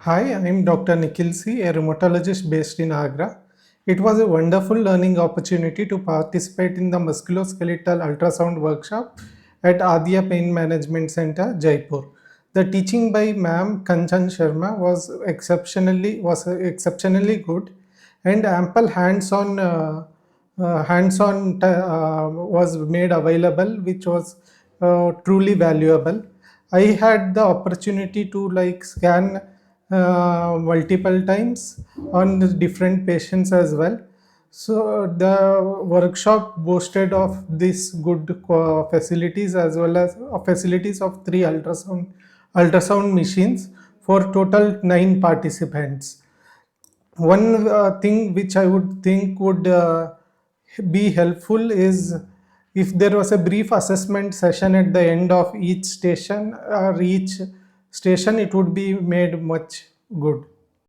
Hi, I'm Dr. Nikhil C, a rheumatologist based in Agra. It was a wonderful learning opportunity to participate in the Musculoskeletal Ultrasound Workshop at Aadhya Pain Management Centre, Jaipur. The teaching by Ma'am Kanchan Sharma was exceptionally good, and ample hands-on was made available, which was truly valuable. I had the opportunity to scan multiple times on the different patients as well. So the workshop boasted of this good facilities as well as facilities of three ultrasound machines for total 9 participants. One thing which I would think would be helpful is if there was a brief assessment session at the end of each station, it would be made much good.